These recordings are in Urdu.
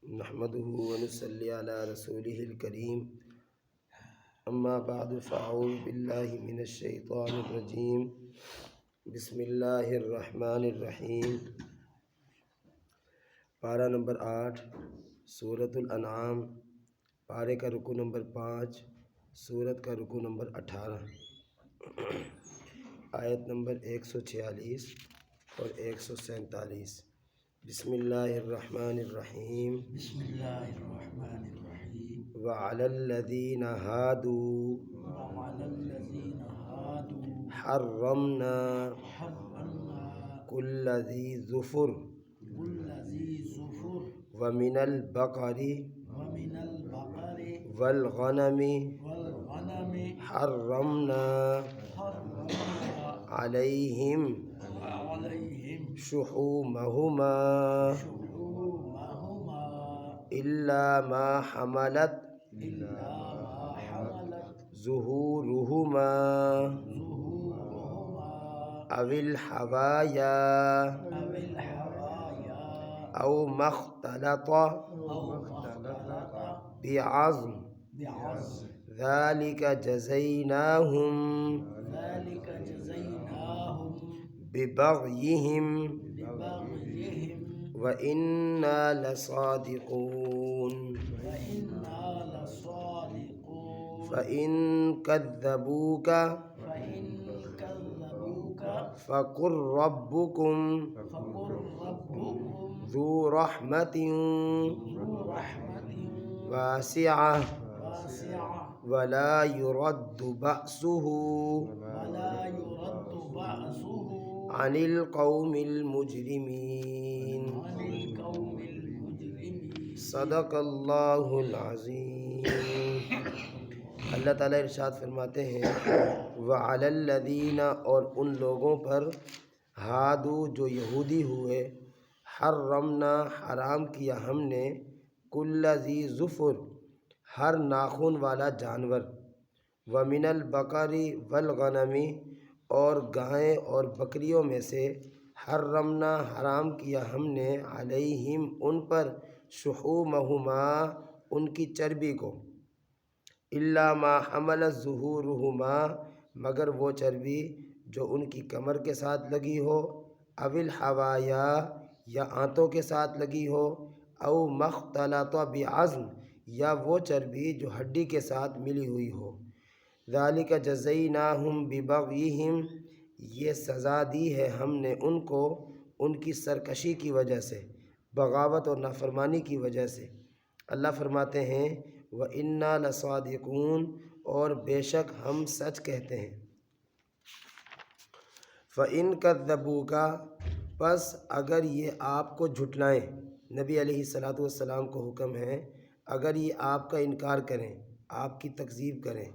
نحمده ونصلي على رسوله الكريم اما بعد فاعوذ باللہ من الشیطان الرجیم بسم اللہ الرحمن الرحیم۔ پارہ نمبر 8 سورۃ الانعام، پارے کا رکوع نمبر 5، سورت کا رکوع نمبر 18، آیت نمبر 146 اور 147۔ بسم اللہ الرحمن الرحیم۔ بسم اللہ الرحمن الرحیم۔ وعلی الذین ہادوا وعلی الذین ہادوا حرمنا حرمنا کل ذی ظفر کل ذی ظفر ومن البقر ومن البقر والغنم والغنم حرمنا حرمنا علیہم علیہم شحومہما شحومہما الا ما حملت الا ما حملت ظہورہما ظہورہما او الحوایا او الحوایا او مختلط او مختلط بعظم بعظم ذلك جزیناہم ذلك جزیناہم ببغیہم ببغیہم وإنا لصادقون وإنا لصادقون فإن كذبوك فإن كذبوك فقل ربكم فقل ربكم ذو رحمة ذو رحمة واسعة واسعة ولا يرد بأسه ولا يرد بأسه عن القوم المجرمين۔ عن القوم المجرمين۔ صدق اللہ العظیم۔ اللہ تعالیٰ ارشاد فرماتے ہیں وعلی الذین، اور ان لوگوں پر ہادو جو یہودی ہوئے، حرمنا حرام کیا ہم نے کل ذی ظفر ہر ناخن والا جانور، ومن البقر والغنم، اور گائیں اور بکریوں میں سے، حرمنا حرام کیا ہم نے علیہم ان پر، شحومہما ان کی چربی کو، الا ما حملت ظہورہما مگر وہ چربی جو ان کی کمر کے ساتھ لگی ہو، او الحوایا یا آنتوں کے ساتھ لگی ہو، او مختلط بعظم یا وہ چربی جو ہڈی کے ساتھ ملی ہوئی ہو۔ ذالک جزیناہم ببغیہم، یہ سزا دی ہے ہم نے ان کو ان کی سرکشی کی وجہ سے، بغاوت اور نافرمانی کی وجہ سے۔ اللہ فرماتے ہیں وَإِنَّا لَصَادِقُونَ، اور بے شک ہم سچ کہتے ہیں۔ فَإِن كَذَّبُوكَ، پس اگر یہ آپ کو جھٹلائیں، نبی علیہ الصلوۃ والسلام کو حکم ہے اگر یہ آپ کا انکار کریں، آپ کی تکذیب کریں،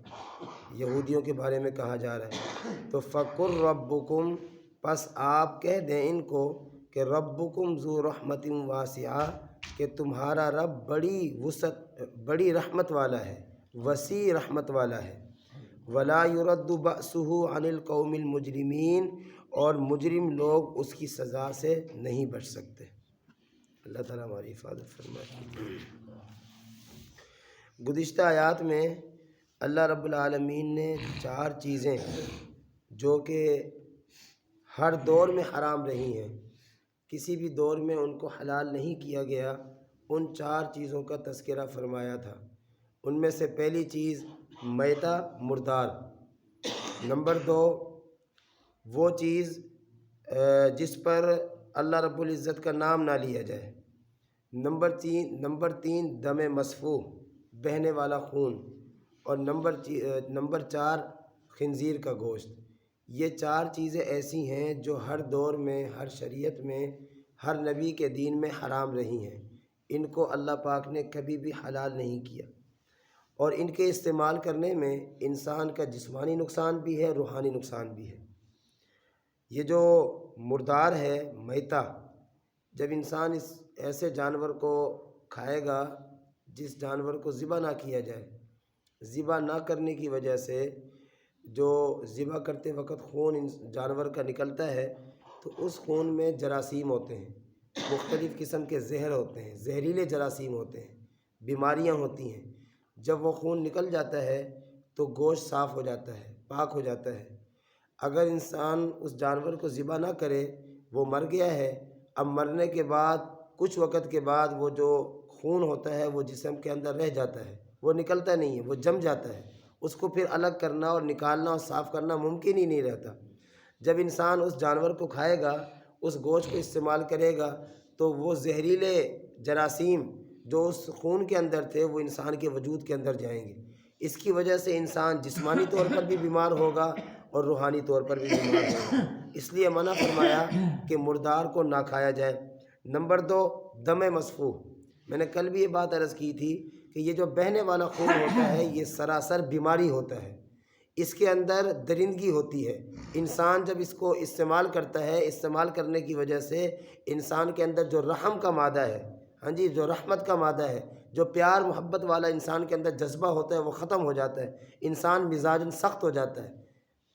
یہودیوں کے بارے میں کہا جا رہا ہے، تو فَقُلْ رَبُّكُمْ، پس آپ کہہ دیں ان کو کہ ربکم ذو رحمت واسعہ، کہ تمہارا رب بڑی وسعت، بڑی رحمت والا ہے، وسیع رحمت والا ہے۔ ولا يرد بأسه عن القوم المجرمین، اور مجرم لوگ اس کی سزا سے نہیں بچ سکتے۔ اللہ تعالیٰ ہماری حفاظت فرمائے۔ گزشتہ آیات میں اللہ رب العالمین نے 4 چیزیں جو کہ ہر دور میں حرام رہی ہیں، کسی بھی دور میں ان کو حلال نہیں کیا گیا، ان 4 چیزوں کا تذکرہ فرمایا تھا۔ ان میں سے پہلی چیز میتہ، مردار۔ نمبر 2 وہ چیز جس پر اللہ رب العزت کا نام نہ لیا جائے۔ نمبر 3 دم مسفوح، بہنے والا خون۔ اور نمبر 4 خنزیر کا گوشت۔ یہ 4 چیزیں ایسی ہیں جو ہر دور میں، ہر شریعت میں، ہر نبی کے دین میں حرام رہی ہیں۔ ان کو اللہ پاک نے کبھی بھی حلال نہیں کیا، اور ان کے استعمال کرنے میں انسان کا جسمانی نقصان بھی ہے، روحانی نقصان بھی ہے۔ یہ جو مردار ہے، میتہ، جب انسان اس ایسے جانور کو کھائے گا جس جانور کو ذبح نہ کیا جائے، ذبح نہ کرنے کی وجہ سے جو ذبح کرتے وقت خون جانور کا نکلتا ہے، تو اس خون میں جراثیم ہوتے ہیں، مختلف قسم کے زہر ہوتے ہیں، زہریلے جراثیم ہوتے ہیں، بیماریاں ہوتی ہیں۔ جب وہ خون نکل جاتا ہے تو گوشت صاف ہو جاتا ہے، پاک ہو جاتا ہے۔ اگر انسان اس جانور کو ذبح نہ کرے، وہ مر گیا ہے، اب مرنے کے بعد کچھ وقت کے بعد وہ جو خون ہوتا ہے وہ جسم کے اندر رہ جاتا ہے، وہ نکلتا نہیں ہے، وہ جم جاتا ہے۔ اس کو پھر الگ کرنا اور نکالنا اور صاف کرنا ممکن ہی نہیں رہتا۔ جب انسان اس جانور کو کھائے گا، اس گوشت کو استعمال کرے گا، تو وہ زہریلے جراثیم جو اس خون کے اندر تھے وہ انسان کے وجود کے اندر جائیں گے۔ اس کی وجہ سے انسان جسمانی طور پر بھی بیمار ہوگا اور روحانی طور پر بھی بیمار ہوگا۔ اس لیے منع فرمایا کہ مردار کو نہ کھایا جائے۔ نمبر 2، دم مسفوح۔ میں نے کل بھی یہ بات عرض کی تھی کہ یہ جو بہنے والا خون ہوتا ہے یہ سراسر بیماری ہوتا ہے، اس کے اندر درندگی ہوتی ہے۔ انسان جب اس کو استعمال کرتا ہے، استعمال کرنے کی وجہ سے انسان کے اندر جو رحم کا مادہ ہے، ہاں جی، جو رحمت کا مادہ ہے، جو پیار محبت والا انسان کے اندر جذبہ ہوتا ہے وہ ختم ہو جاتا ہے۔ انسان مزاجاً سخت ہو جاتا ہے،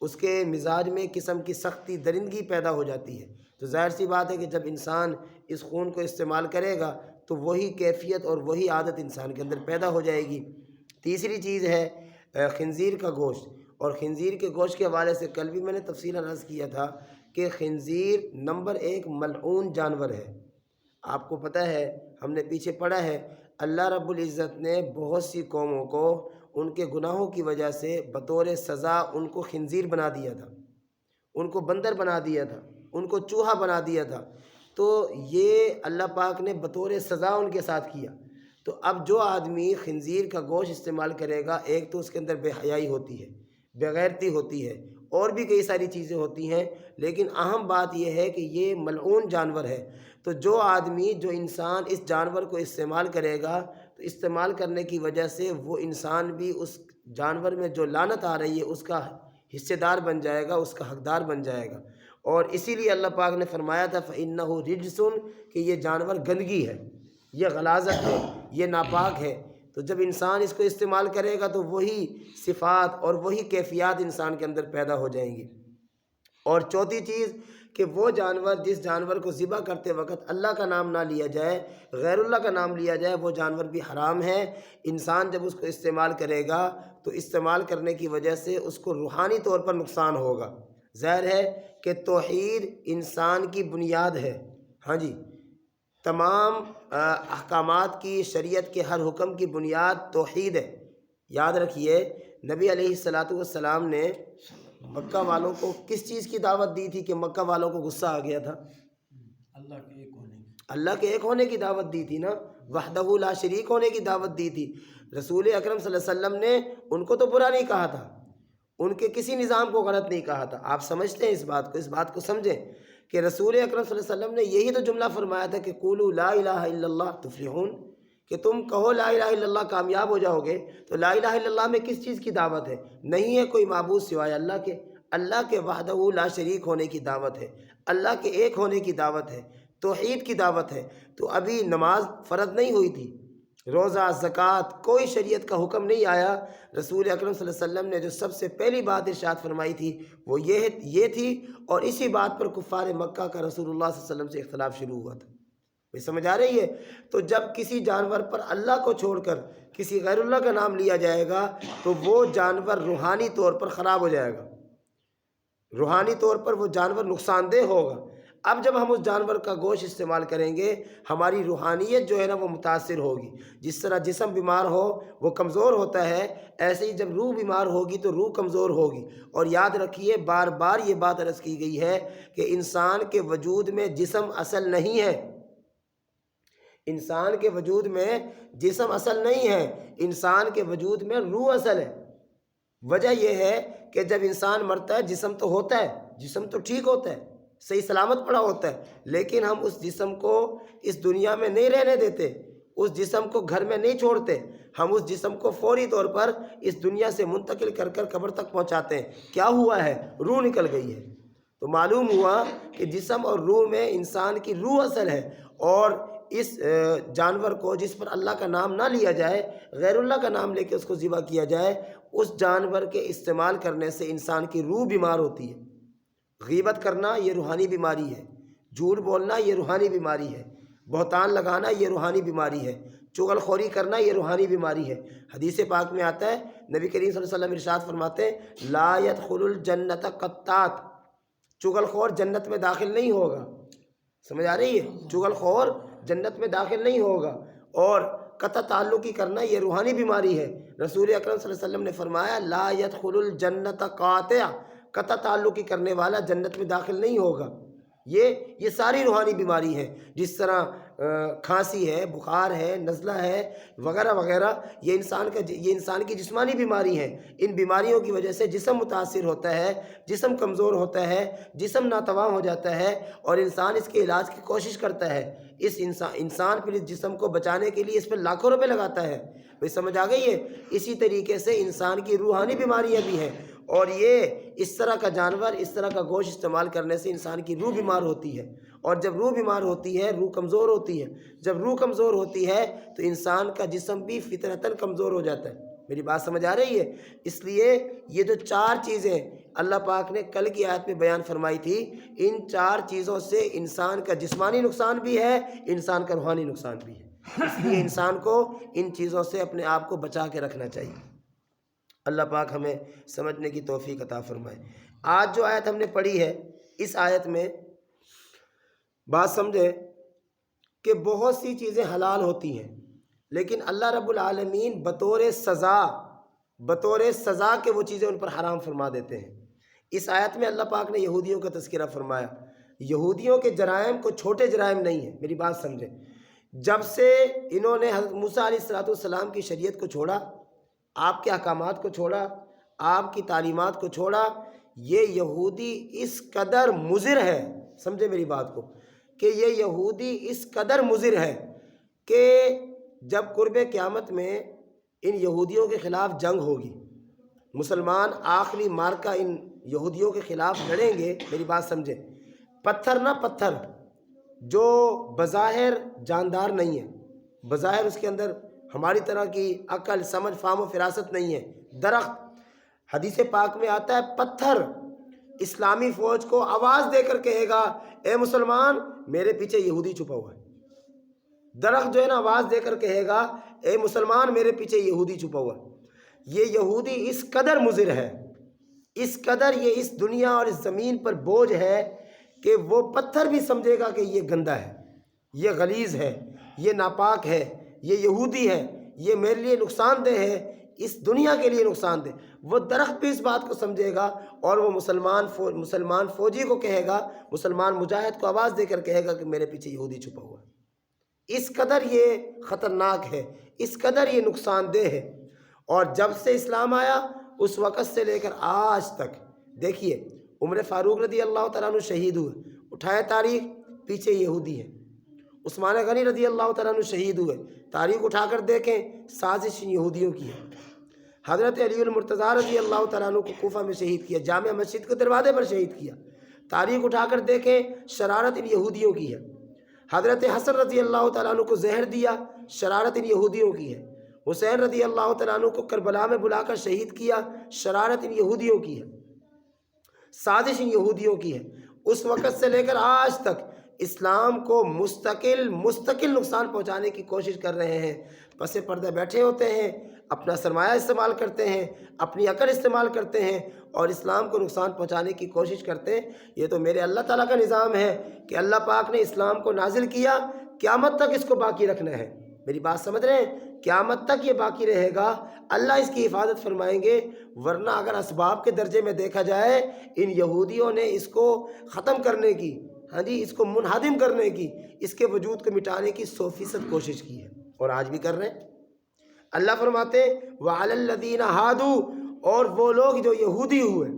اس کے مزاج میں قسم کی سختی، درندگی پیدا ہو جاتی ہے۔ تو ظاہر سی بات ہے کہ جب انسان اس خون کو استعمال کرے گا تو وہی کیفیت اور وہی عادت انسان کے اندر پیدا ہو جائے گی۔ تیسری چیز ہے خنزیر کا گوشت، اور خنزیر کے گوشت کے حوالے سے کل بھی میں نے تفصیلاً عرض کیا تھا کہ خنزیر نمبر 1 ملعون جانور ہے۔ آپ کو پتہ ہے، ہم نے پیچھے پڑھا ہے، اللہ رب العزت نے بہت سی قوموں کو ان کے گناہوں کی وجہ سے بطور سزا ان کو خنزیر بنا دیا تھا، ان کو بندر بنا دیا تھا، ان کو چوہا بنا دیا تھا۔ تو یہ اللہ پاک نے بطور سزا ان کے ساتھ کیا۔ تو اب جو آدمی خنزیر کا گوشت استعمال کرے گا، ایک تو اس کے اندر بے حیائی ہوتی ہے، بے غیرتی ہوتی ہے، اور بھی کئی ساری چیزیں ہوتی ہیں، لیکن اہم بات یہ ہے کہ یہ ملعون جانور ہے۔ تو جو آدمی، جو انسان اس جانور کو استعمال کرے گا تو استعمال کرنے کی وجہ سے وہ انسان بھی اس جانور میں جو لعنت آ رہی ہے اس کا حصے دار بن جائے گا، اس کا حقدار بن جائے گا۔ اور اسی لیے اللہ پاک نے فرمایا تھا فَإِنَّهُ رِجْسٌ، کہ یہ جانور گندگی ہے، یہ غلاظت ہے، یہ ناپاک ہے۔ تو جب انسان اس کو استعمال کرے گا تو وہی صفات اور وہی کیفیات انسان کے اندر پیدا ہو جائیں گی۔ اور چوتھی چیز کہ وہ جانور، جس جانور کو ذبح کرتے وقت اللہ کا نام نہ لیا جائے، غیر اللہ کا نام لیا جائے، وہ جانور بھی حرام ہے۔ انسان جب اس کو استعمال کرے گا تو استعمال کرنے کی وجہ سے اس کو روحانی طور پر نقصان ہوگا۔ ظاہر ہے کہ توحید انسان کی بنیاد ہے، ہاں جی، تمام احکامات کی، شریعت کے ہر حکم کی بنیاد توحید ہے۔ یاد رکھیے نبی علیہ السلام نے مکہ والوں کو کس چیز کی دعوت دی تھی کہ مکہ والوں کو غصہ آ گیا تھا؟ اللہ کے ایک ہونے کی، اللہ کے ایک ہونے کی دعوت دی تھی نا، وحدہ لا شریک ہونے کی دعوت دی تھی۔ رسول اکرم صلی اللہ علیہ وسلم نے ان کو تو برا نہیں کہا تھا، ان کے کسی نظام کو غلط نہیں کہا تھا۔ آپ سمجھتے ہیں اس بات کو، اس بات کو سمجھیں کہ رسول اکرم صلی اللہ علیہ وسلم نے یہی تو جملہ فرمایا تھا کہ قولوا لا الہ الا اللہ تفلحون، کہ تم کہو لا الہ الا اللہ کامیاب ہو جاؤ گے۔ تو لا الہ الا اللہ میں کس چیز کی دعوت ہے؟ نہیں ہے کوئی معبود سوائے اللہ کے، اللہ کے وحدہ لا شریک ہونے کی دعوت ہے، اللہ کے ایک ہونے کی دعوت ہے، توحید کی دعوت ہے۔ تو ابھی نماز فرض نہیں ہوئی تھی، روزہ، زکوٰۃ، کوئی شریعت کا حکم نہیں آیا۔ رسول اکرم صلی اللہ علیہ وسلم نے جو سب سے پہلی بات ارشاد فرمائی تھی وہ یہ تھی، اور اسی بات پر کفار مکہ کا رسول اللہ صلی اللہ علیہ وسلم سے اختلاف شروع ہوا تھا۔ یہ سمجھ آ رہی ہے؟ تو جب کسی جانور پر اللہ کو چھوڑ کر کسی غیر اللہ کا نام لیا جائے گا تو وہ جانور روحانی طور پر خراب ہو جائے گا، روحانی طور پر وہ جانور نقصان دہ ہوگا۔ اب جب ہم اس جانور کا گوشت استعمال کریں گے، ہماری روحانیت جو ہے نا وہ متاثر ہوگی۔ جس طرح جسم بیمار ہو وہ کمزور ہوتا ہے، ایسے ہی جب روح بیمار ہوگی تو روح کمزور ہوگی۔ اور یاد رکھیے، بار بار یہ بات عرض کی گئی ہے کہ انسان کے وجود میں جسم اصل نہیں ہے، انسان کے وجود میں جسم اصل نہیں ہے، انسان کے وجود میں روح اصل ہے۔ وجہ یہ ہے کہ جب انسان مرتا ہے جسم تو ہوتا ہے، جسم تو ٹھیک ہوتا ہے، صحیح سلامت پڑا ہوتا ہے، لیکن ہم اس جسم کو اس دنیا میں نہیں رہنے دیتے، اس جسم کو گھر میں نہیں چھوڑتے، ہم اس جسم کو فوری طور پر اس دنیا سے منتقل کر کر قبر تک پہنچاتے ہیں۔ کیا ہوا ہے؟ روح نکل گئی ہے۔ تو معلوم ہوا کہ جسم اور روح میں انسان کی روح اصل ہے، اور اس جانور کو جس پر اللہ کا نام نہ لیا جائے، غیر اللہ کا نام لے کے اس کو ذبح کیا جائے، اس جانور کے استعمال کرنے سے انسان کی روح بیمار ہوتی ہے۔ غیبت کرنا یہ روحانی بیماری ہے، جھوٹ بولنا یہ روحانی بیماری ہے، بہتان لگانا یہ روحانی بیماری ہے، چغل خوری کرنا یہ روحانی بیماری ہے۔ حدیث پاک میں آتا ہے، نبی کریم صلی اللہ علیہ وسلم ارشاد فرماتے ہیں لا يدخل الجنت قطات، چغل خور جنت میں داخل نہیں ہوگا۔ سمجھ آ رہی ہے؟ چغل خور جنت میں داخل نہیں ہوگا۔ اور قطع تعلقی کرنا یہ روحانی بیماری ہے۔ رسول اکرم صلی اللہ علیہ وسلم نے فرمایا لا يدخل الجنت قاطع، قطع تعلقی کرنے والا جنت میں داخل نہیں ہوگا۔ یہ ساری روحانی بیماری ہے، جس طرح کھانسی ہے، بخار ہے، نزلہ ہے وغیرہ وغیرہ، یہ انسان کی جسمانی بیماری ہے۔ ان بیماریوں کی وجہ سے جسم متاثر ہوتا ہے، جسم کمزور ہوتا ہے، جسم ناتواں ہو جاتا ہے، اور انسان اس کے علاج کی کوشش کرتا ہے۔ انسان پھر اس جسم کو بچانے کے لیے اس پہ لاکھوں روپے لگاتا ہے۔ بھئی سمجھ آ گئی ہے؟ اسی طریقے سے انسان کی روحانی بیماریاں بھی ہیں، اور یہ اس طرح کا جانور، اس طرح کا گوشت استعمال کرنے سے انسان کی روح بیمار ہوتی ہے، اور جب روح بیمار ہوتی ہے روح کمزور ہوتی ہے، جب روح کمزور ہوتی ہے تو انسان کا جسم بھی فطرتاً کمزور ہو جاتا ہے۔ میری بات سمجھ آ رہی ہے؟ اس لیے یہ جو 4 چیزیں اللہ پاک نے کل کی آیت میں بیان فرمائی تھی، ان 4 چیزوں سے انسان کا جسمانی نقصان بھی ہے، انسان کا روحانی نقصان بھی ہے۔ اس لیے انسان کو ان چیزوں سے اپنے آپ کو بچا کے رکھنا چاہیے۔ اللہ پاک ہمیں سمجھنے کی توفیق عطا فرمائے۔ آج جو آیت ہم نے پڑھی ہے، اس آیت میں بات سمجھے کہ بہت سی چیزیں حلال ہوتی ہیں، لیکن اللہ رب العالمین بطور سزا کہ وہ چیزیں ان پر حرام فرما دیتے ہیں۔ اس آیت میں اللہ پاک نے یہودیوں کا تذکرہ فرمایا۔ یہودیوں کے جرائم کو چھوٹے جرائم نہیں ہیں، میری بات سمجھیں۔ جب سے انہوں نے حضرت موسیٰ علیہ السلام کی شریعت کو چھوڑا، آپ کے احکامات کو چھوڑا، آپ کی تعلیمات کو چھوڑا، یہ یہودی اس قدر مضر ہے، سمجھے میری بات کو، کہ یہ یہودی اس قدر مضر ہے کہ جب قرب قیامت میں ان یہودیوں کے خلاف جنگ ہوگی، مسلمان آخری مارکہ ان یہودیوں کے خلاف لڑیں گے، میری بات سمجھیں، پتھر نہ پتھر جو بظاہر جاندار نہیں ہے، بظاہر اس کے اندر ہماری طرح کی عقل، سمجھ، فہم و فراست نہیں ہے، درخت، حدیث پاک میں آتا ہے پتھر اسلامی فوج کو آواز دے کر کہے گا اے مسلمان میرے پیچھے یہودی چھپا ہوا ہے۔ درخت جو ہے نا آواز دے کر کہے گا اے مسلمان میرے پیچھے یہودی چھپا ہوا ہے۔ یہ یہودی اس قدر مضر ہے، اس قدر یہ اس دنیا اور اس زمین پر بوجھ ہے کہ وہ پتھر بھی سمجھے گا کہ یہ گندا ہے، یہ غلیظ ہے، یہ ناپاک ہے، یہ یہودی ہے، یہ میرے لیے نقصان دہ ہے، اس دنیا کے لیے نقصان دہ۔ وہ درخت بھی اس بات کو سمجھے گا، اور وہ مسلمان فوجی کو کہے گا، مسلمان مجاہد کو آواز دے کر کہے گا کہ میرے پیچھے یہودی چھپا ہوا ہے۔ اس قدر یہ خطرناک ہے، اس قدر یہ نقصان دہ ہے۔ اور جب سے اسلام آیا اس وقت سے لے کر آج تک دیکھیے، عمر فاروق رضی اللہ تعالیٰ عنہ شہید ہوئے، اٹھائے تاریخ، پیچھے یہودی ہے۔ عثمان غنی رضی اللہ تعالیٰ عنہ شہید ہوئے، تاریخ اٹھا کر دیکھیں، سازش یہودیوں کی ہے۔ حضرت علی المرتضیٰ رضی اللہ تعالیٰ عنہ کو کوفہ میں شہید کیا، جامع مسجد کے دروازے پر شہید کیا، تاریخ اٹھا کر دیکھیں، شرارت ان یہودیوں کی ہے۔ حضرت حسن رضی اللہ تعالیٰ عنہ کو زہر دیا، شرارت ان یہودیوں کی ہے۔ حسین رضی اللہ تعالیٰ عنہ کو کربلا میں بلا کر شہید کیا، شرارت ان یہودیوں کی ہے، سازش ان یہودیوں کی ہے۔ اس وقت سے لے کر آج تک اسلام کو مستقل نقصان پہنچانے کی کوشش کر رہے ہیں۔ پس پردہ بیٹھے ہوتے ہیں، اپنا سرمایہ استعمال کرتے ہیں، اپنی عقل استعمال کرتے ہیں، اور اسلام کو نقصان پہنچانے کی کوشش کرتے ہیں۔ یہ تو میرے اللہ تعالیٰ کا نظام ہے کہ اللہ پاک نے اسلام کو نازل کیا، قیامت تک اس کو باقی رکھنا ہے۔ میری بات سمجھ رہے ہیں؟ قیامت تک یہ باقی رہے گا، اللہ اس کی حفاظت فرمائیں گے۔ ورنہ اگر اسباب کے درجے میں دیکھا جائے، ان یہودیوں نے اس کو ختم کرنے کی، اس کو منہدم کرنے کی، اس کے وجود کو مٹانے کی 100% کوشش کی ہے، اور آج بھی کر رہے ہیں۔ اللہ فرماتے ہیں وَعَلَى الَّذِينَ هَادُوا، اور وہ لوگ جو یہودی ہوئے،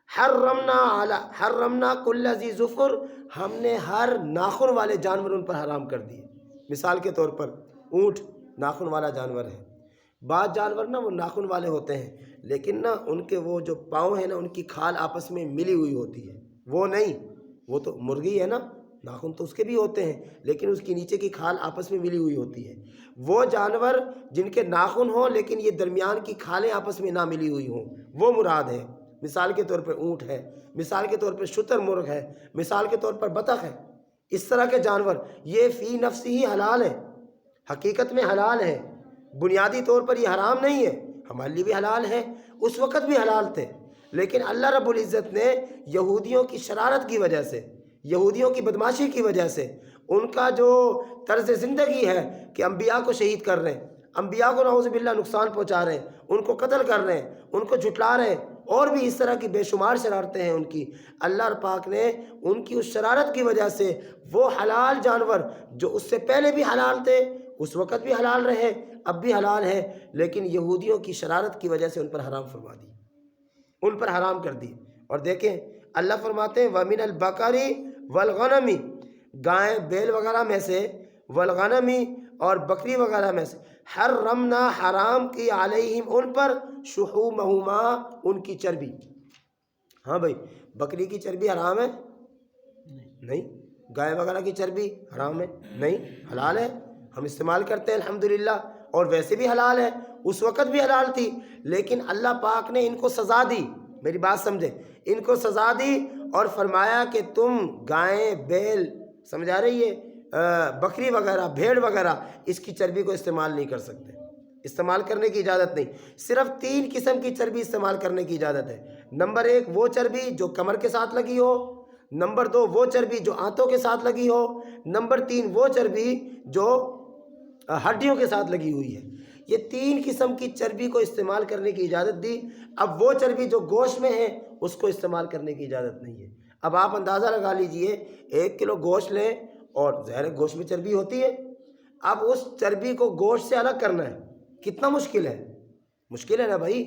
حرمنا کل ذی ظفر، ہم نے ہر ناخن والے جانور ان پر حرام کر دیے۔ مثال کے طور پر اونٹ ناخن والا جانور ہے۔ بعض جانور نا وہ ناخن والے ہوتے ہیں، لیکن نا ان کے وہ جو پاؤں ہیں نا ان کی کھال آپس میں ملی ہوئی ہوتی ہے، وہ نہیں، وہ تو مرغی ہے نا، ناخن تو اس کے بھی ہوتے ہیں لیکن اس کی نیچے کی کھال آپس میں ملی ہوئی ہوتی ہے۔ وہ جانور جن کے ناخن ہوں لیکن یہ درمیان کی کھالیں آپس میں نہ ملی ہوئی ہوں، وہ مراد ہے۔ مثال کے طور پر اونٹ ہے، مثال کے طور پر شتر مرغ ہے، مثال کے طور پر بطخ ہے۔ اس طرح کے جانور یہ فی نفسی ہی حلال ہے، حقیقت میں حلال ہے، بنیادی طور پر یہ حرام نہیں ہے، ہمارے لیے بھی حلال ہے، اس وقت بھی حلال تھے، لیکن اللہ رب العزت نے یہودیوں کی شرارت کی وجہ سے، یہودیوں کی بدماشی کی وجہ سے، ان کا جو طرز زندگی ہے کہ انبیاء کو شہید کر رہے ہیں، انبیاء کو نعوذ باللہ نقصان پہنچا رہے ہیں، ان کو قتل کر رہے ہیں، ان کو جھٹلا رہے ہیں، اور بھی اس طرح کی بے شمار شرارتیں ہیں ان کی، اللہ پاک نے ان کی اس شرارت کی وجہ سے وہ حلال جانور جو اس سے پہلے بھی حلال تھے، اس وقت بھی حلال رہے، اب بھی حلال ہے، لیکن یہودیوں کی شرارت کی وجہ سے ان پر حرام فرما دی، ان پر حرام کر دی۔ اور دیکھیں اللہ فرماتے ہیں وَمِنَ الْبَقَرِ وَالْغَنَمِ، گائے بیل وغیرہ میں سے، والغنمی اور بکری وغیرہ میں سے، حرمنا حرام کی علیہم ان پر، شحومہما ان کی چربی۔ ہاں بھائی بکری کی چربی حرام ہے؟ نہیں۔ گائے وغیرہ کی چربی حرام ہے؟ نہیں، حلال ہے، ہم استعمال کرتے ہیں الحمدللہ، اور ویسے بھی حلال ہے، اس وقت بھی حلال تھی، لیکن اللہ پاک نے ان کو سزا دی، میری بات سمجھیں، ان کو سزا دی اور فرمایا کہ تم گائیں بیل، سمجھا رہی ہے، بکری وغیرہ بھیڑ وغیرہ اس کی چربی کو استعمال نہیں کر سکتے، استعمال کرنے کی اجازت نہیں، صرف 3 قسم کی چربی استعمال کرنے کی اجازت ہے۔ نمبر 1 وہ چربی جو کمر کے ساتھ لگی ہو، نمبر 2 وہ چربی جو آنتوں کے ساتھ لگی ہو، نمبر 3 وہ چربی جو ہڈیوں کے ساتھ لگی ہوئی ہے، یہ 3 قسم کی چربی کو استعمال کرنے کی اجازت دی۔ اب وہ چربی جو گوشت میں ہے اس کو استعمال کرنے کی اجازت نہیں ہے۔ اب آپ اندازہ لگا لیجئے 1 کلو گوشت لیں، اور ظاہر گوشت میں چربی ہوتی ہے، اب اس چربی کو گوشت سے الگ کرنا ہے، کتنا مشکل ہے، مشکل ہے نا بھائی،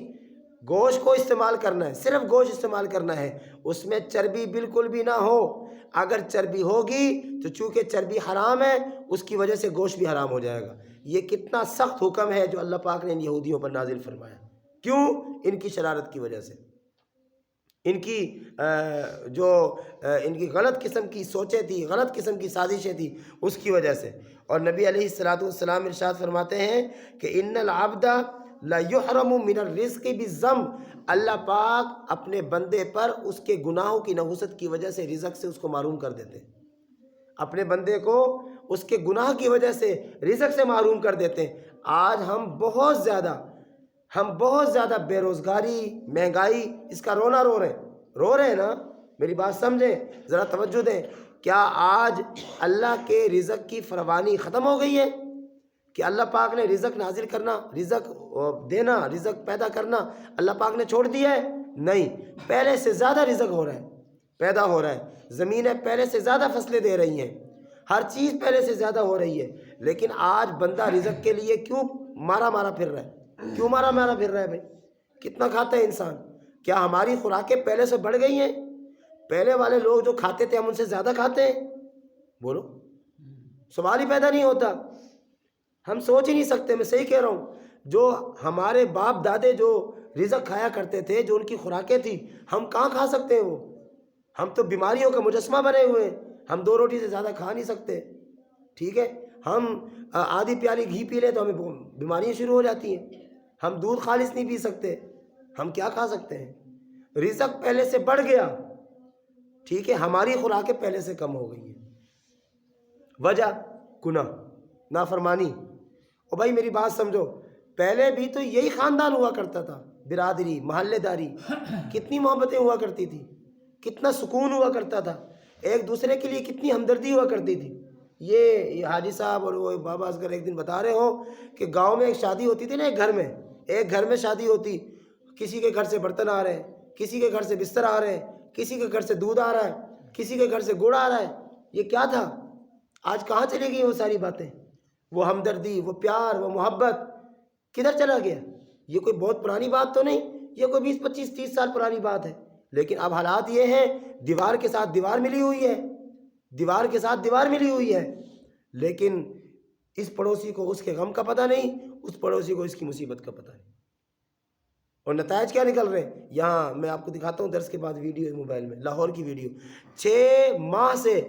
گوشت کو استعمال کرنا ہے، صرف گوشت استعمال کرنا ہے، اس میں چربی بالکل بھی نہ ہو، اگر چربی ہوگی تو چونکہ چربی حرام ہے اس کی وجہ سے گوشت بھی حرام ہو جائے گا۔ یہ کتنا سخت حکم ہے جو اللہ پاک نے ان یہودیوں پر نازل فرمایا، کیوں؟ ان کی شرارت کی وجہ سے، ان کی ان کی غلط قسم کی سوچیں تھی، غلط قسم کی سازشیں تھی، اس کی وجہ سے۔ اور نبی علیہ السلام ارشاد فرماتے ہیں کہ ان العبد لا یحرم من الرزق بالذنب، اللہ پاک اپنے بندے پر اس کے گناہوں کی نحوست کی وجہ سے رزق سے اس کو محروم کر دیتے ہیں، اپنے بندے کو اس کے گناہ کی وجہ سے رزق سے محروم کر دیتے ہیں۔ آج ہم بہت زیادہ بے روزگاری، مہنگائی، اس کا رونا رو رہے ہیں نا، میری بات سمجھیں، ذرا توجہ دیں، کیا آج اللہ کے رزق کی فراوانی ختم ہو گئی ہے کہ اللہ پاک نے رزق نازل کرنا، رزق دینا، رزق پیدا کرنا اللہ پاک نے چھوڑ دیا ہے؟ نہیں، پہلے سے زیادہ رزق ہو رہا ہے، پیدا ہو رہا ہے، زمینیں پہلے سے زیادہ فصلیں دے رہی ہیں، ہر چیز پہلے سے زیادہ ہو رہی ہے، لیکن آج بندہ رزق کے لیے کیوں مارا پھر رہا ہے؟ کیوں مارا پھر رہا ہے بھائی؟ کتنا کھاتا ہے انسان؟ کیا ہماری خوراکیں پہلے سے بڑھ گئی ہیں؟ پہلے والے لوگ جو کھاتے تھے ہم ان سے زیادہ کھاتے ہیں؟ بولو، سوال ہی پیدا نہیں ہوتا، ہم سوچ ہی نہیں سکتے، میں صحیح کہہ رہا ہوں، جو ہمارے باپ دادے جو رزق کھایا کرتے تھے، جو ان کی خوراکیں تھیں، ہم کہاں کھا سکتے ہیں وہ؟ ہم تو بیماریوں کا مجسمہ بنے ہوئے ہیں، ہم 2 روٹی سے زیادہ کھا نہیں سکتے، ٹھیک ہے، ہم آدھی پیالی گھی پی لیں تو ہمیں بیماریاں شروع ہو جاتی ہیں، ہم دودھ خالص نہیں پی سکتے، ہم کیا کھا سکتے ہیں؟ رزق پہلے سے بڑھ گیا، ٹھیک ہے، ہماری خوراکیں پہلے سے کم ہو گئی ہیں، وجہ گناہ، نافرمانی۔ اور بھائی میری بات سمجھو، پہلے بھی تو یہی خاندان ہوا کرتا تھا، برادری، محلے داری، کتنی محبتیں ہوا کرتی تھی، کتنا سکون ہوا کرتا تھا، ایک دوسرے کے لیے کتنی ہمدردی ہوا کرتی تھی۔ یہ حاجی صاحب اور وہ بابا اصغر ایک دن بتا رہے ہوں کہ گاؤں میں ایک شادی ہوتی تھی نا، ایک گھر میں شادی ہوتی، کسی کے گھر سے برتن آ رہے ہیں، کسی کے گھر سے بستر آ رہے ہیں، کسی کے گھر سے دودھ آ رہا ہے، کسی کے گھر سے گڑ آ رہا ہے، یہ کیا تھا؟ آج کہاں چلی گئی وہ ساری باتیں؟ وہ ہمدردی، وہ پیار، وہ محبت کدھر چلا گیا؟ یہ کوئی بہت پرانی بات تو نہیں، یہ کوئی 20 25 30 سال پرانی بات ہے، لیکن اب حالات یہ ہیں، دیوار کے ساتھ دیوار ملی ہوئی ہے، دیوار کے ساتھ دیوار ملی ہوئی ہے، لیکن اس پڑوسی کو اس کے غم کا پتہ نہیں، اس پڑوسی کو اس کی مصیبت کا پتہ نہیں، اور نتائج کیا نکل رہے ہیں؟ یہاں میں آپ کو دکھاتا ہوں درس کے بعد ویڈیو موبائل میں، لاہور کی ویڈیو، 6 ماہ سے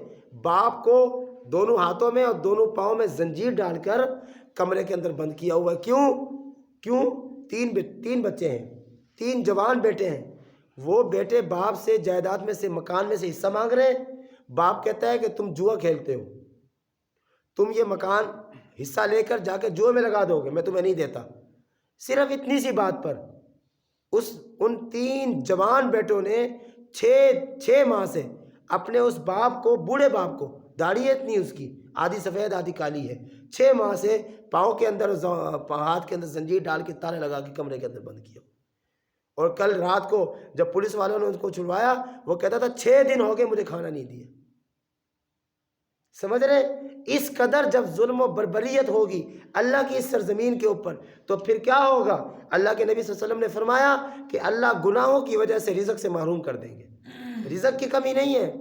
باپ کو دونوں ہاتھوں میں اور دونوں پاؤں میں زنجیر ڈال کر کمرے کے اندر بند کیا ہوا ہے۔ کیوں؟ 3 بچے ہیں، 3 جوان بیٹے ہیں، وہ بیٹے باپ سے جائیداد میں سے، مکان میں سے حصہ مانگ رہے ہیں، باپ کہتا ہے کہ تم جوا کھیلتے ہو، تم یہ مکان حصہ لے کر جا کے جوئے میں لگا دو گے، میں تمہیں نہیں دیتا۔ صرف اتنی سی بات پر ان 3 جوان بیٹوں نے 6 ماہ سے اپنے اس باپ کو، بوڑھے باپ کو، داڑھی ہے اتنی اس کی، آدھی سفید آدھی کالی ہے، 6 ماہ سے پاؤں کے اندر، ہاتھ کے اندر زنجیر ڈال کے تالے لگا کے کمرے کے اندر بند کیا۔ اور کل رات کو جب پولیس والوں نے اس کو چھڑوایا، وہ کہتا تھا 6 دن ہو گئے مجھے کھانا نہیں دیا۔ سمجھ رہے؟ اس قدر جب ظلم و بربریت ہوگی اللہ کی اس سرزمین کے اوپر، تو پھر کیا ہوگا؟ اللہ کے نبی صلی اللہ علیہ وسلم نے فرمایا کہ اللہ گناہوں کی وجہ سے رزق سے محروم کر دیں گے۔ رزق کی کمی نہیں ہے،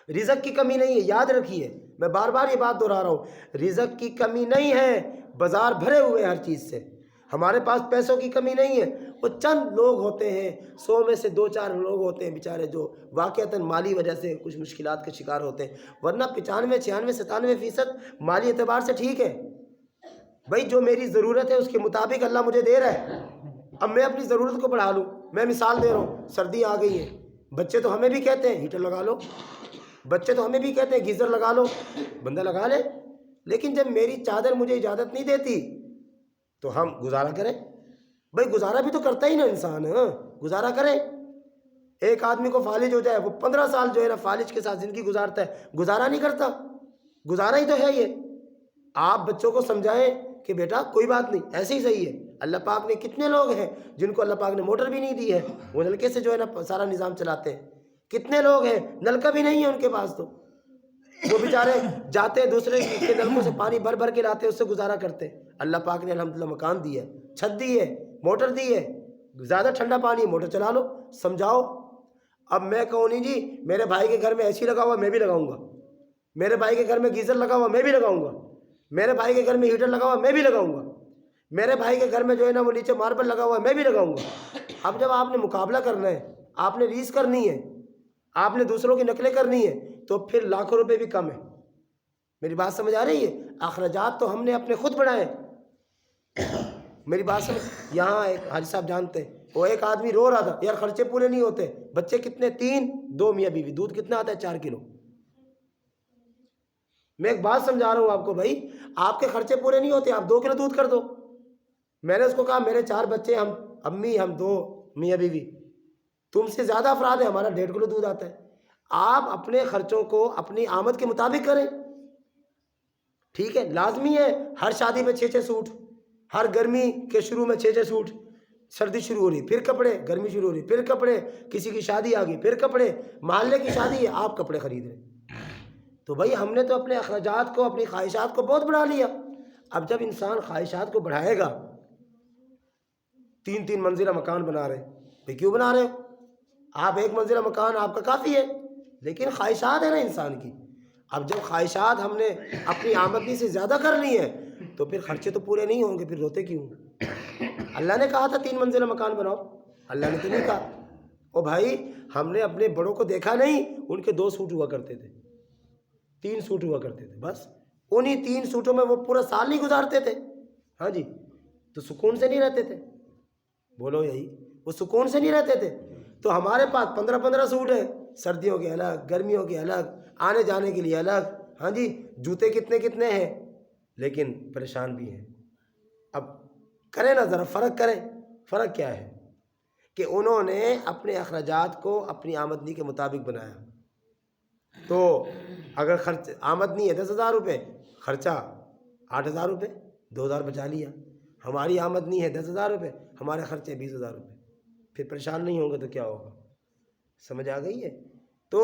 رزق کی کمی نہیں ہے، یاد رکھیے، میں بار بار یہ بات دہرا رہا ہوں، رزق کی کمی نہیں ہے، بازار بھرے ہوئے ہر چیز سے، ہمارے پاس پیسوں کی کمی نہیں ہے۔ وہ چند لوگ ہوتے ہیں، 100 میں سے 2-4 لوگ ہوتے ہیں بیچارے جو واقعتاً مالی وجہ سے کچھ مشکلات کے شکار ہوتے ہیں، ورنہ 95, 96, 97% مالی اعتبار سے ٹھیک ہے۔ بھائی جو میری ضرورت ہے اس کے مطابق اللہ مجھے دے رہا ہے، اب میں اپنی ضرورت کو بڑھا لوں۔ میں مثال دے رہا ہوں، سردی آ گئی ہے، بچے تو ہمیں بھی کہتے ہیں ہیٹر لگا لو، بچے تو ہمیں بھی کہتے ہیں گیزر لگا لو، بندہ لگا لے، لیکن جب میری چادر مجھے اجازت نہیں دیتی تو ہم گزارا کریں۔ بھائی گزارا بھی تو کرتا ہی نا انسان، گزارا کریں۔ ایک آدمی کو فالج ہو جائے، وہ 15 سال جو ہے نا فالج کے ساتھ زندگی گزارتا ہے، گزارا نہیں کرتا، گزارا ہی تو ہے یہ۔ آپ بچوں کو سمجھائیں کہ بیٹا کوئی بات نہیں، ایسے ہی صحیح ہے۔ اللہ پاک نے کتنے لوگ ہیں جن کو اللہ پاک نے موٹر بھی نہیں دی ہے، وہ نلکے سے جو ہے نا سارا نظام چلاتے ہیں۔ کتنے لوگ ہیں نلکا بھی نہیں ہے ان کے پاس، تو وہ بیچارے جاتے ہیں دوسرے کے نلکوں سے پانی بھر بھر کے لاتے ہیں، اس سے گزارا کرتے ہیں۔ اللہ پاک نے الحمدللہ مکان دی ہے، چھت دی ہے، موٹر دی ہے، زیادہ ٹھنڈا پانی ہے موٹر چلا لو، سمجھاؤ۔ اب میں کہوں نہیں جی میرے بھائی کے گھر میں اے سی لگا ہوا میں بھی لگاؤں گا، میرے بھائی کے گھر میں گیزر لگا ہوا میں بھی لگاؤں گا، میرے بھائی کے گھر میں ہیٹر لگا ہوا میں بھی لگاؤں گا، میرے بھائی کے گھر میں جو ہے نا وہ نیچے ماربل لگا ہوا میں بھی لگاؤں گا۔ اب جب آپ نے مقابلہ کرنا ہے، آپ نے ریس کرنی ہے، آپ نے دوسروں کی نقلیں کرنی ہے، تو پھر لاکھوں روپے بھی کم ہے۔ میری بات سمجھ آ رہی ہے؟ اخراجات تو ہم نے اپنے خود بڑھائے۔ میری بات سمجھ، یہاں ایک حاجی صاحب جانتے ہیں، وہ ایک آدمی رو رہا تھا یار خرچے پورے نہیں ہوتے، بچے کتنے؟ 3، 2 میاں بیوی، دودھ کتنا آتا ہے؟ 4 کلو۔ میں ایک بات سمجھا رہا ہوں آپ کو، بھائی آپ کے خرچے پورے نہیں ہوتے، آپ 2 کلو دودھ کر دو۔ میں نے اس کو کہا میرے 4 بچے، ہم امی، ہم 2 میاں بیوی، تم سے زیادہ افراد ہیں، ہمارا 1.5 کلو دودھ آتا ہے۔ آپ اپنے خرچوں کو اپنی آمد کے مطابق کریں، ٹھیک ہے؟ لازمی ہے ہر شادی میں 6 سوٹ، ہر گرمی کے شروع میں 6 سوٹ، سردی شروع ہو رہی پھر کپڑے، گرمی شروع ہو رہی پھر کپڑے، کسی کی شادی آ گئی پھر کپڑے، محلے کی شادی ہے آپ کپڑے خرید رہے۔ تو بھائی ہم نے تو اپنے اخراجات کو، اپنی خواہشات کو بہت بڑھا لیا۔ اب جب انسان خواہشات کو بڑھائے گا، 3 منزلہ مکان بنا رہے ہیں، بھائی کیوں بنا رہے ہو؟ آپ 1 منزلہ مکان آپ کا کافی ہے، لیکن خواہشات ہے نا انسان کی۔ اب جب خواہشات ہم نے اپنی آمدنی سے زیادہ کر لی ہے تو پھر خرچے تو پورے نہیں ہوں گے، پھر روتے کیوں؟ اللہ نے کہا تھا 3 منزلہ مکان بناؤ، اللہ نے تو نہیں کہا۔ او بھائی ہم نے اپنے بڑوں کو دیکھا نہیں، ان کے 2 سوٹ ہوا کرتے تھے، 3 سوٹ ہوا کرتے تھے، بس انہی 3 سوٹوں میں وہ پورا سال نہیں گزارتے تھے، ہاں جی، تو سکون سے نہیں رہتے تھے، بولو یہی، وہ سکون سے نہیں رہتے تھے۔ تو ہمارے پاس 15 سوٹ ہیں، سردیوں کے الگ، گرمیوں کے الگ، آنے جانے کے لیے الگ، ہاں جی، جوتے کتنے ہیں، لیکن پریشان بھی ہیں۔ اب کریں نا ذرا فرق کریں، فرق کیا ہے کہ انہوں نے اپنے اخراجات کو اپنی آمدنی کے مطابق بنایا۔ تو اگر آمدنی ہے 10,000 روپے، خرچہ 8,000 روپے، 2,000 بچا لیا۔ ہماری آمدنی ہے 10,000 روپے، ہمارے خرچے 20,000 روپے، پھر پریشان نہیں ہوں گے تو کیا ہوگا؟ سمجھ آ گئی ہے؟ تو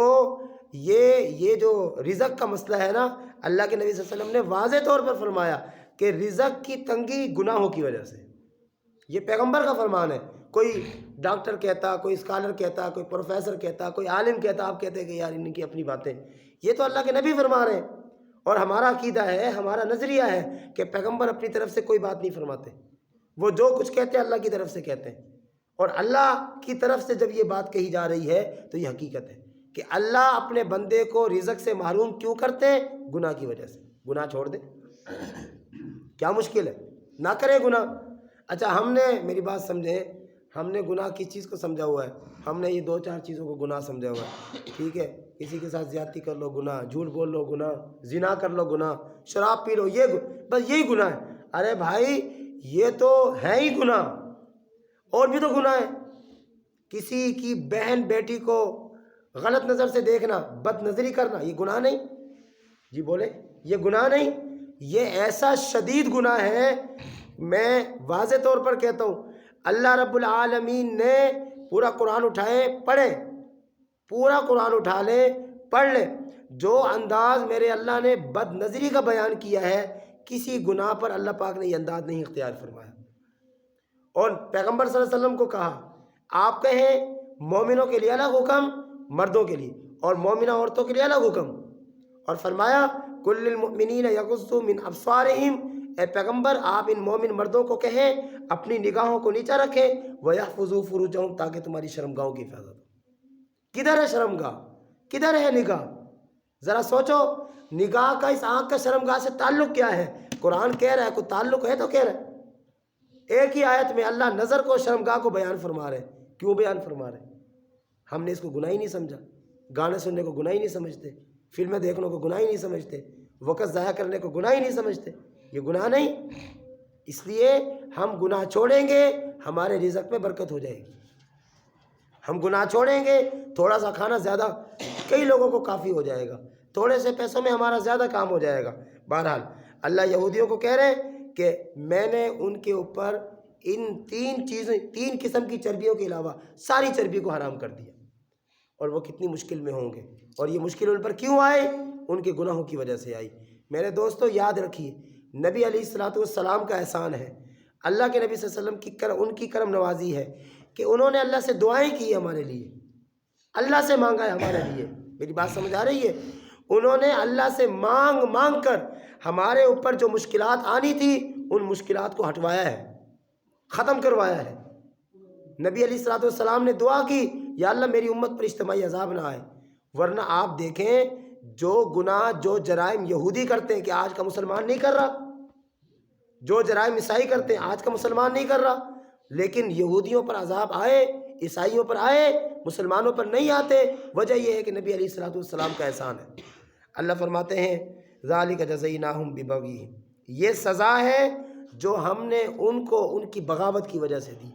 یہ جو رزق کا مسئلہ ہے نا، اللہ کے نبی صلی اللہ علیہ وسلم نے واضح طور پر فرمایا کہ رزق کی تنگی گناہوں کی وجہ سے، یہ پیغمبر کا فرمان ہے۔ کوئی ڈاکٹر کہتا، کوئی اسکالر کہتا، کوئی پروفیسر کہتا، کوئی عالم کہتا، آپ کہتے ہیں کہ یار ان کی اپنی باتیں، یہ تو اللہ کے نبی فرما رہے ہیں۔ اور ہمارا عقیدہ ہے، ہمارا نظریہ ہے کہ پیغمبر اپنی طرف سے کوئی بات نہیں فرماتے، وہ جو کچھ کہتے ہیں اللہ کی طرف سے کہتے ہیں۔ اور اللہ کی طرف سے جب یہ بات کہی جا رہی ہے تو یہ حقیقت ہے کہ اللہ اپنے بندے کو رزق سے محروم کیوں کرتے ہیں؟ گناہ کی وجہ سے۔ گناہ چھوڑ دیں، کیا مشکل ہے؟ نہ کریں گناہ۔ اچھا ہم نے، میری بات سمجھیں، ہم نے گناہ کس چیز کو سمجھا ہوا ہے؟ ہم نے یہ 2-4 چیزوں کو گناہ سمجھا ہوا ہے، ٹھیک ہے؟ کسی کے ساتھ زیادتی کر لو گناہ، جھوٹ بول لو گناہ، زنا کر لو گناہ، شراب پی لو یہ بس یہی گناہ ہے۔ ارے بھائی یہ تو ہے ہی گناہ، اور بھی تو گناہ ہے۔ کسی کی بہن بیٹی کو غلط نظر سے دیکھنا، بد نظری کرنا، یہ گناہ نہیں؟ جی بولے، یہ گناہ نہیں؟ یہ ایسا شدید گناہ ہے، میں واضح طور پر کہتا ہوں، اللہ رب العالمین نے پورا قرآن اٹھائے پڑھے، پورا قرآن اٹھا لے پڑھ لے، جو انداز میرے اللہ نے بد نظری کا بیان کیا ہے، کسی گناہ پر اللہ پاک نے یہ انداز نہیں اختیار فرمایا۔ اور پیغمبر صلی اللہ علیہ وسلم کو کہا آپ کہیں مومنوں کے لیے الگ حکم، مردوں کے لیے، اور مومنہ عورتوں کے لیے الگ حکم، اور فرمایا کل المؤمنین یغضوا من ابصارہم، اے پیغمبر آپ ان مومن مردوں کو کہیں اپنی نگاہوں کو نیچا رکھیں، وَيَحْفَظُوا فُرُوجَهُمْ، تاکہ تمہاری شرمگاہوں کی حفاظت ہو۔ کدھر ہے شرمگاہ؟ کدھر ہے نگاہ؟ ذرا سوچو، نگاہ کا اس آنکھ کا شرمگاہ سے تعلق کیا ہے؟ قرآن کہہ رہا ہے، کوئی تعلق ہے تو کہہ رہا ہے۔ ایک ہی آیت میں اللہ نظر کو شرمگاہ کو بیان فرما رہے ہیں۔ کیوں بیان فرما رہے ہیں؟ ہم نے اس کو گناہ ہی نہیں سمجھا، گانے سننے کو گناہ ہی نہیں سمجھتے، فلمیں دیکھنے کو گناہ ہی نہیں سمجھتے، وقت ضائع کرنے کو گناہ ہی نہیں سمجھتے، یہ گناہ نہیں۔ اس لیے ہم گناہ چھوڑیں گے، ہمارے رزق میں برکت ہو جائے گی۔ ہم گناہ چھوڑیں گے، تھوڑا سا کھانا زیادہ کئی لوگوں کو کافی ہو جائے گا، تھوڑے سے پیسوں میں ہمارا زیادہ کام ہو جائے گا۔ بہرحال اللہ یہودیوں کو کہہ رہے ہیں کہ میں نے ان کے اوپر ان 3 قسم کی چربیوں کے علاوہ ساری چربی کو حرام کر دیا، اور وہ کتنی مشکل میں ہوں گے، اور یہ مشکل ان پر کیوں آئے؟ ان کے گناہوں کی وجہ سے آئی۔ میرے دوستو یاد رکھیے، نبی علیہ السلام کا احسان ہے، اللہ کے نبی صلی اللہ علیہ وسلم کی ان کی کرم نوازی ہے کہ انہوں نے اللہ سے دعائیں کی ہمارے لیے، اللہ سے مانگا ہے ہمارے لیے۔ میری بات سمجھ آ رہی ہے؟ انہوں نے اللہ سے مانگ مانگ کر ہمارے اوپر جو مشکلات آنی تھی ان مشکلات کو ہٹوایا ہے، ختم کروایا ہے۔ نبی علیہ السلام نے دعا کی یا اللہ میری امت پر اجتماعی عذاب نہ آئے، ورنہ آپ دیکھیں جو گناہ جو جرائم یہودی کرتے ہیں کہ آج کا مسلمان نہیں کر رہا، جو جرائم عیسائی کرتے ہیں آج کا مسلمان نہیں کر رہا، لیکن یہودیوں پر عذاب آئے، عیسائیوں پر آئے، مسلمانوں پر نہیں آتے۔ وجہ یہ ہے کہ نبی علیہ السلام کا احسان ہے۔ اللہ فرماتے ہیں ذالک جزیناہم ببغیہم، یہ سزا ہے جو ہم نے ان کو ان کی بغاوت کی وجہ سے دی،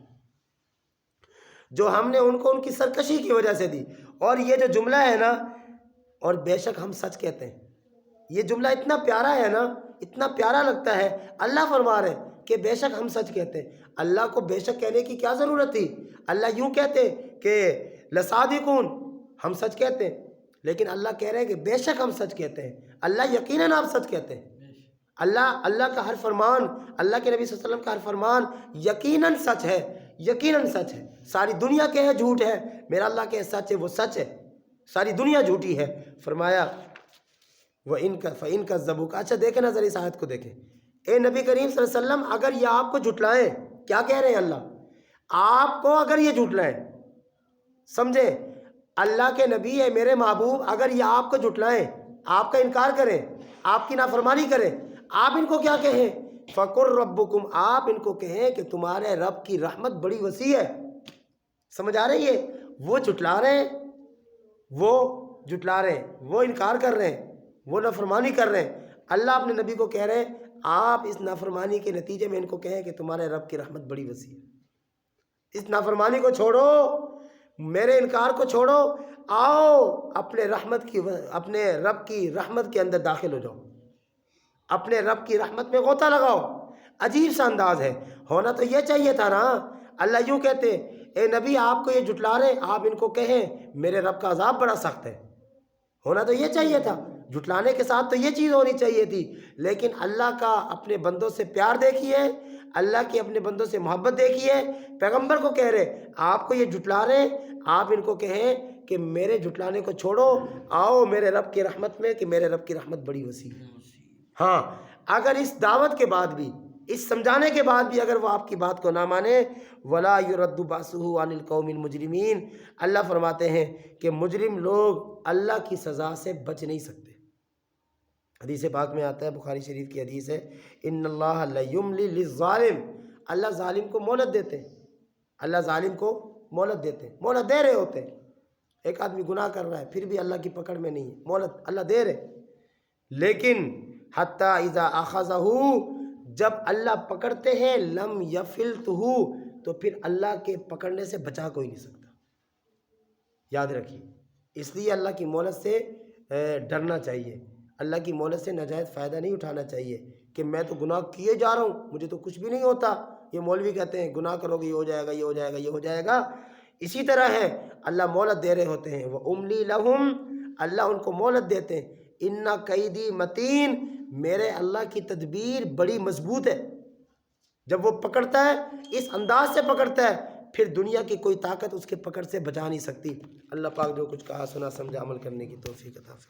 جو ہم نے ان کو ان کی سرکشی کی وجہ سے دی۔ اور یہ جو جملہ ہے نا، اور بے شک ہم سچ کہتے ہیں، یہ جملہ اتنا پیارا ہے نا، اتنا پیارا لگتا ہے۔ اللہ فرما رہے ہیں کہ بے شک ہم سچ کہتے ہیں۔ اللہ کو بے شک کہنے کی کیا ضرورت تھی؟ اللہ یوں کہتے کہ لصادقون، ہم سچ کہتے ہیں، لیکن اللہ کہہ رہے ہیں کہ بے شک ہم سچ کہتے ہیں۔ اللہ یقیناً آپ سچ کہتے ہیں۔ اللہ کا ہر فرمان، اللہ کے نبی صلی اللہ علیہ وسلم کا ہر فرمان یقیناً سچ ہے، یقیناً سچ ہے۔ ساری دنیا کہے جھوٹ ہے، میرا اللہ کہے سچ ہے، وہ سچ ہے۔ ساری دنیا جھوٹی ہے۔ فرمایا فَإِن كَذَّبُوكَ، اچھا دیکھیں نظر اس آیت کو دیکھیں۔ اے نبی کریم صلی اللہ علیہ وسلم، اگر یہ آپ کو جھٹلائیں، کیا کہہ رہے ہیں اللہ؟ آپ کو اگر یہ جھٹلائیں، سمجھیں، اللہ کے نبی ہے میرے محبوب، اگر یہ آپ کو جھٹلائیں، آپ کا انکار کریں، آپ کی نافرمانی کریں، آپ ان کو کیا کہیں؟ فَقُلْ رَبُّكُمْ، آپ ان کو کہیں کہ تمہارے رب کی رحمت بڑی وسیع ہے۔ سمجھ آ رہی ہے؟ وہ جھٹلا رہے ہیں، وہ جھٹلا رہے ہیں، وہ انکار کر رہے ہیں، وہ نافرمانی کر رہے ہیں۔ اللہ اپنے نبی کو کہہ رہے ہیں آپ اس نافرمانی کے نتیجے میں ان کو کہیں کہ تمہارے رب کی رحمت بڑی وسیع ہے۔ اس نافرمانی کو چھوڑو، میرے انکار کو چھوڑو، آؤ اپنے رب کی رحمت کے اندر داخل ہو جاؤ، اپنے رب کی رحمت میں غوطہ لگاؤ۔ عجیب سا انداز ہے، ہونا تو یہ چاہیے تھا نا۔ اللہ یوں کہتے اے نبی آپ کو یہ جھٹلا رہے، آپ ان کو کہیں میرے رب کا عذاب بڑا سخت ہے، ہونا تو یہ چاہیے تھا۔ جھٹلانے کے ساتھ تو یہ چیز ہونی چاہیے تھی، لیکن اللہ کا اپنے بندوں سے پیار دیکھیے، اللہ کی اپنے بندوں سے محبت دیکھیے۔ پیغمبر کو کہہ رہے آپ کو یہ جھٹلا رہے، آپ ان کو کہیں کہ میرے جھٹلانے کو چھوڑو، آؤ میرے رب کی رحمت میں، کہ میرے رب کی رحمت بڑی وسیع ہے۔ ہاں، اگر اس دعوت کے بعد بھی، اس سمجھانے کے بعد بھی اگر وہ آپ کی بات کو نہ مانے، وَلَا يُرَدُّ بَأْسُهُ عَنِ الْقَوْمِ الْمُجْرِمِينَ، اللہ فرماتے ہیں کہ مجرم لوگ اللہ کی سزا سے بچ نہیں سکتے۔ حدیث پاک میں آتا ہے، بخاری شریف کی حدیث ہے، ان اللہ لَيُمْلِي لِلظَّالِمِ، اللہ ظالم کو مہلت دیتے ہیں، اللہ ظالم کو مہلت دیتے ہیں، مہلت دے رہے ہوتے ہیں۔ ایک آدمی گناہ کر رہا ہے پھر بھی اللہ کی پکڑ میں نہیں ہے، مہلت اللہ دے رہے، لیکن حتیٰ اذا اخذہ، جب اللہ پکڑتے ہیں، لم یفلتہ، تو پھر اللہ کے پکڑنے سے بچا کوئی نہیں سکتا۔ یاد رکھیے، اس لیے اللہ کی مہلت سے ڈرنا چاہیے، اللہ کی مہلت سے ناجائز فائدہ نہیں اٹھانا چاہیے کہ میں تو گناہ کیے جا رہا ہوں، مجھے تو کچھ بھی نہیں ہوتا۔ یہ مولوی کہتے ہیں گناہ کرو گے یہ ہو جائے گا، یہ ہو جائے گا، یہ ہو جائے گا۔ اسی طرح ہے، اللہ مہلت دے رہے ہوتے ہیں، وَأُمْلِي لَهُمْ، اللہ ان کو مہلت دیتے ہیں، اِنَّ قَیدی متین، میرے اللہ کی تدبیر بڑی مضبوط ہے۔ جب وہ پکڑتا ہے اس انداز سے پکڑتا ہے، پھر دنیا کی کوئی طاقت اس کے پکڑ سے بچا نہیں سکتی۔ اللہ پاک جو کچھ کہا سنا سمجھا عمل کرنے کی توفیق عطا فرمائے۔